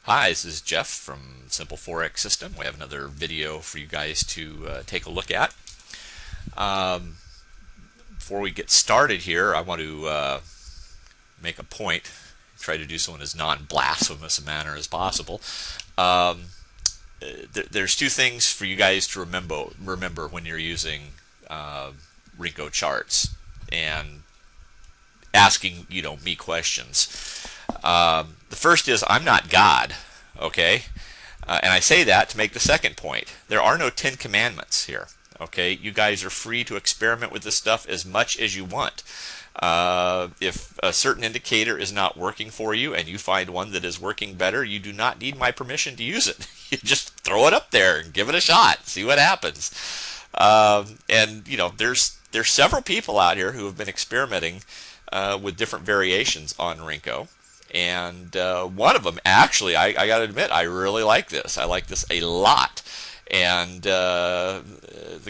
Hi, this is Jeff from Simple Forex System. We have another video for you guys to take a look at. Before we get started here, I want to make a point, try to do so in as non-blasphemous a manner as possible. There's two things for you guys to remember when you're using Renko charts and asking me questions. The first is, I'm not God, okay? And I say that to make the second point. There are no 10 commandments here, okay? You guys are free to experiment with this stuff as much as you want. If a certain indicator is not working for you and you find one that is working better, you do not need my permission to use it. You just throw it up there and give it a shot, see what happens. There's several people out here who have been experimenting with different variations on Renko. And one of them, actually, I got to admit, I really like this. I like this a lot. And the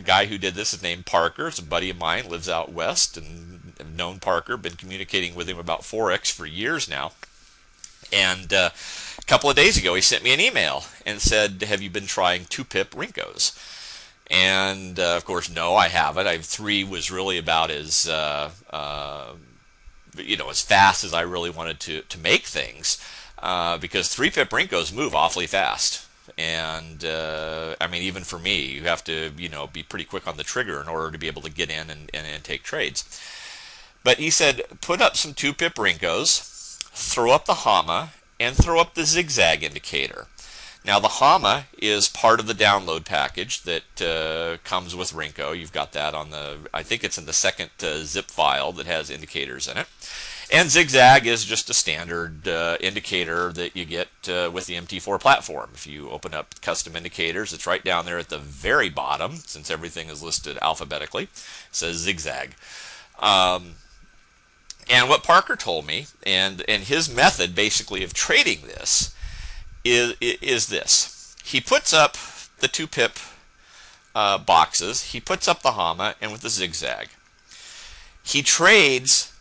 guy who did this is named Parker. It's a buddy of mine, lives out west, and I've known Parker, been communicating with him about Forex for years now. And a couple of days ago, he sent me an email and said, have you been trying 2-pip Renkos? And, of course, no, I haven't. 3 was really about as as fast as I really wanted to make things, because 3-pip Renkos move awfully fast. And I mean, even for me, you have to be pretty quick on the trigger in order to be able to get in and take trades. But he said, put up some 2-pip Renkos, throw up the Hama, and throw up the zigzag indicator. Now the Hama is part of the download package that comes with Renko. You've got that on I think it's in the second zip file that has indicators in it. And zigzag is just a standard indicator that you get with the MT4 platform. If you open up custom indicators, it's right down there at the very bottom, since everything is listed alphabetically. It says zigzag. And what Parker told me, and his method basically of trading this, is this. He puts up the 2-pip boxes, he puts up the Hama, and with the zigzag. He trades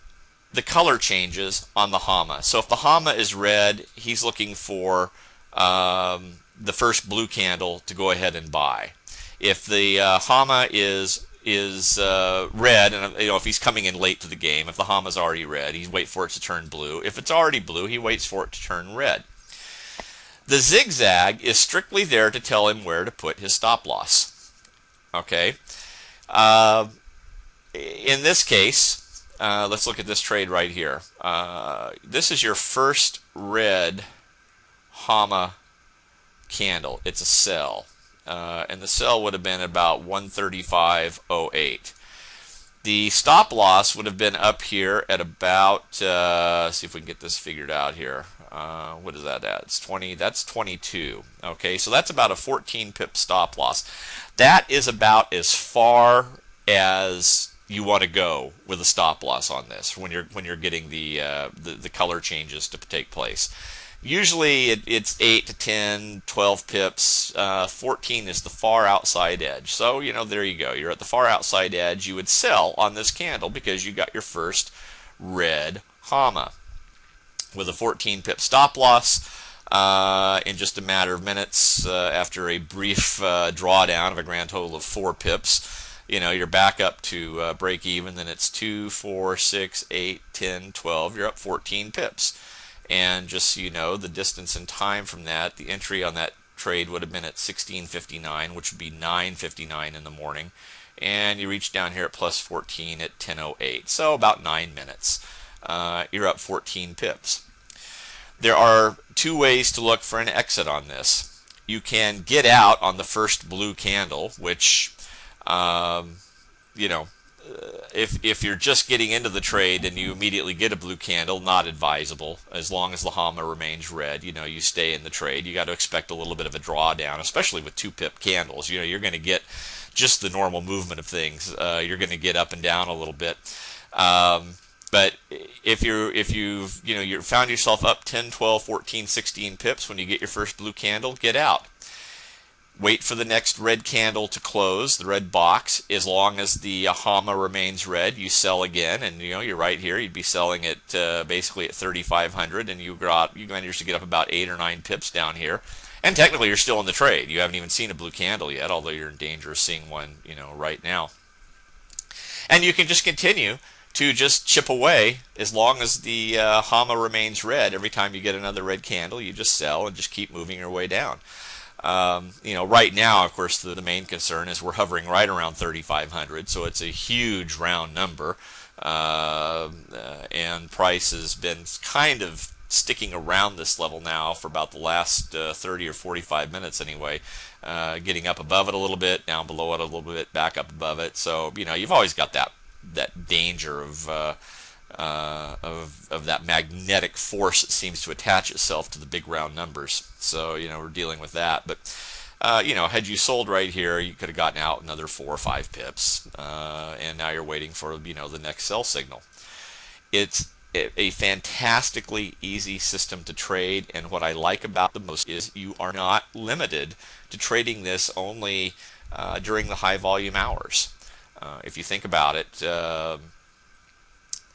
the color changes on the Hama. So if the Hama is red, he's looking for the first blue candle to go ahead and buy. If the Hama is red, and if he's coming in late to the game, if the Hama's already red, he waits for it to turn blue. If it's already blue, he waits for it to turn red. The zigzag is strictly there to tell him where to put his stop loss. Okay. In this case, let's look at this trade right here. This is your first red Hama candle. It's a sell. And the sell would have been about 135.08. The stop loss would have been up here at about, see if we can get this figured out here. What is that at? It's 20, that's 22. Okay, so that's about a 14-pip stop loss. That is about as far as you want to go with a stop loss on this when you're getting the color changes to take place. Usually it's 8 to 10, 12 pips. 14 is the far outside edge. So, there you go. You're at the far outside edge. You would sell on this candle because you got your first red Hama with a 14-pip stop loss in just a matter of minutes after a brief drawdown of a grand total of 4 pips. You're back up to break even. Then it's 2, 4, 6, 8, 10, 12. You're up 14 pips. And just so you know, the distance in time from that, the entry on that trade would have been at 16:59, which would be 9:59 in the morning. And you reach down here at plus 14 at 10:08. So about 9 minutes. You're up 14 pips. There are 2 ways to look for an exit on this. You can get out on the first blue candle, which, if you're just getting into the trade and you immediately get a blue candle, not advisable. As long as the Hama remains red, you stay in the trade. You got to expect a little bit of a drawdown, especially with 2-pip candles. You're going to get just the normal movement of things. You're going to get up and down a little bit. But if you found yourself up 10, 12, 14, 16 pips when you get your first blue candle, get out. wait for the next red candle to close, the red box. As long as the HAMA remains red, you sell again, and you're right here. You'd be selling it basically at 3,500, and you managed to get up about 8 or 9 pips down here. And technically, you're still in the trade. You haven't even seen a blue candle yet, although you're in danger of seeing one, right now. And you can just continue to just chip away as long as the HAMA remains red. Every time you get another red candle, you just sell and just keep moving your way down. Right now, of course, the main concern is we're hovering right around 3,500, so it's a huge round number, and price has been kind of sticking around this level now for about the last 30 or 45 minutes anyway, getting up above it a little bit, down below it a little bit, back up above it. So you've always got that danger of that magnetic force that seems to attach itself to the big round numbers. So we're dealing with that. But had you sold right here, you could have gotten out another 4 or 5 pips, and now you're waiting for the next sell signal. It's a fantastically easy system to trade, and what I like about the most is you are not limited to trading this only during the high volume hours. If you think about it,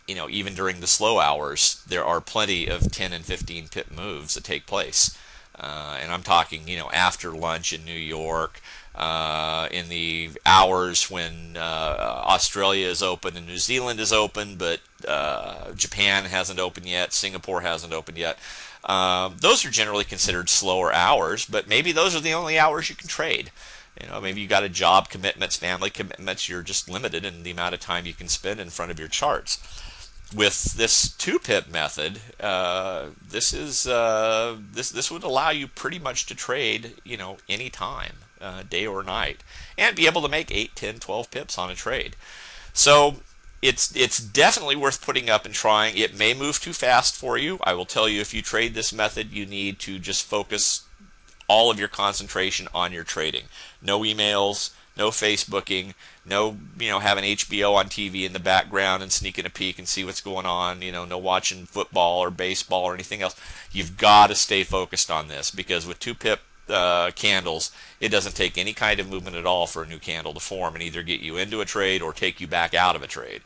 even during the slow hours, there are plenty of 10 and 15 pip moves that take place. And I'm talking, after lunch in New York, in the hours when Australia is open and New Zealand is open, but Japan hasn't opened yet, Singapore hasn't opened yet. Those are generally considered slower hours, but maybe those are the only hours you can trade. Maybe you got a job commitments, family commitments. You're just limited in the amount of time you can spend in front of your charts. With this 2-pip method, this would allow you pretty much to trade, any time, day or night, and be able to make 8, 10, 12 pips on a trade. So it's definitely worth putting up and trying. It may move too fast for you. I will tell you, if you trade this method, you need to just focus all of your concentration on your trading. No emails, no Facebooking, no having HBO on TV in the background and sneaking a peek and see what's going on, no watching football or baseball or anything else. You've got to stay focused on this, because with 2-pip candles, it doesn't take any kind of movement at all for a new candle to form and either get you into a trade or take you back out of a trade.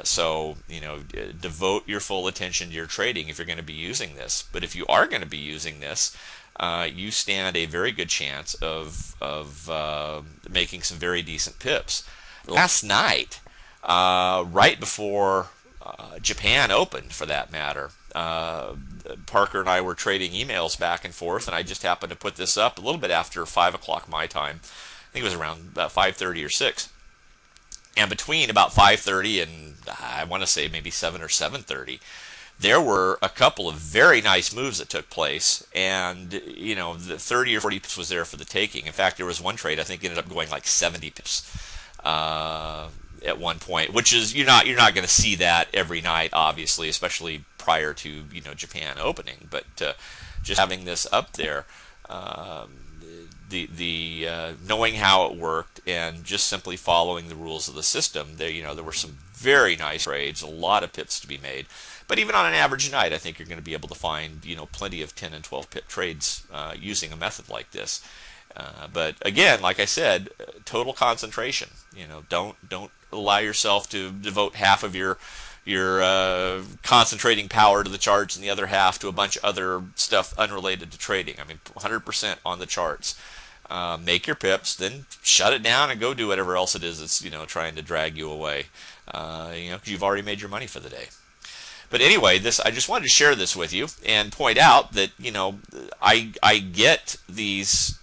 So devote your full attention to your trading if you're going to be using this. But if you are going to be using this, you stand a very good chance of making some very decent pips. Last night, right before Japan opened, for that matter, Parker and I were trading emails back and forth, and I just happened to put this up a little bit after 5 o'clock my time. I think it was around about 5:30 or 6. And between about 5:30 and I want to say maybe 7 or 7:30, there were a couple of very nice moves that took place, and the 30 or 40 pips was there for the taking. In fact, there was one trade I think ended up going like 70 pips at one point, which is you're not going to see that every night, obviously, especially prior to Japan opening. But just having this up there, knowing how it worked and just simply following the rules of the system, there were some very nice trades, a lot of pips to be made. But even on an average night, I think you're going to be able to find plenty of 10 and 12 pip trades using a method like this. But again, like I said, total concentration. Don't allow yourself to devote half of your concentrating power to the charts and the other half to a bunch of other stuff unrelated to trading. I mean, 100% on the charts. Make your pips, then shut it down and go do whatever else it is that's trying to drag you away. Because you've already made your money for the day. But anyway, I just wanted to share this with you and point out that I get these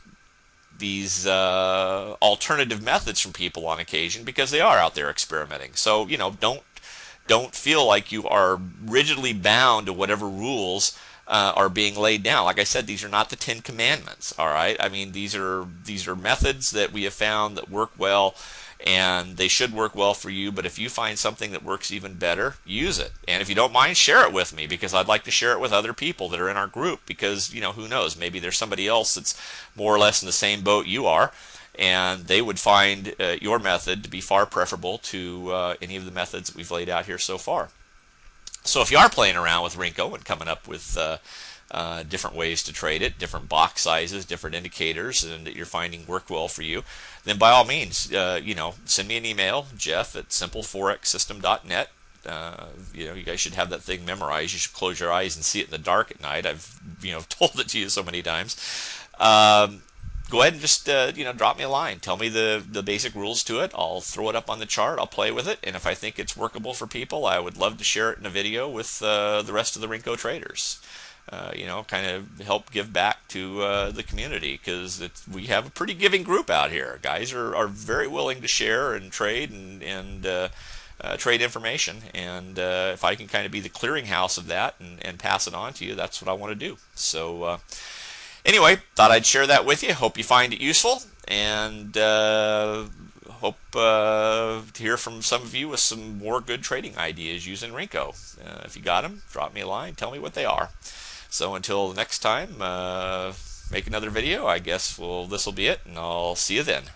alternative methods from people on occasion because they are out there experimenting. So don't feel like you are rigidly bound to whatever rules are being laid down. Like I said, these are not the 10 Commandments. All right, I mean these are methods that we have found that work well. And they should work well for you, but if you find something that works even better, use it. And if you don't mind, share it with me, because I'd like to share it with other people that are in our group, because who knows, maybe there's somebody else that's more or less in the same boat you are, and they would find your method to be far preferable to any of the methods that we've laid out here so far. So if you are playing around with Rinko and coming up with different ways to trade it, different box sizes, different indicators, and that you're finding work well for you, then by all means, send me an email, jeff@simpleforexsystem.net. You guys should have that thing memorized. You should close your eyes and see it in the dark at night. I've told it to you so many times. Go ahead and just drop me a line. Tell me the basic rules to it. I'll throw it up on the chart. I'll play with it, and if I think it's workable for people, I would love to share it in a video with the rest of the Rinko traders. Kind of help give back to the community, because we have a pretty giving group out here. Guys are very willing to share and trade and trade information, and if I can kind of be the clearinghouse of that and pass it on to you, that's what I want to do. So anyway, thought I'd share that with you. Hope you find it useful, and hope to hear from some of you with some more good trading ideas using Rinko. If you got them, drop me a line, tell me what they are. So until next time, make another video. I guess this will be it, and I'll see you then.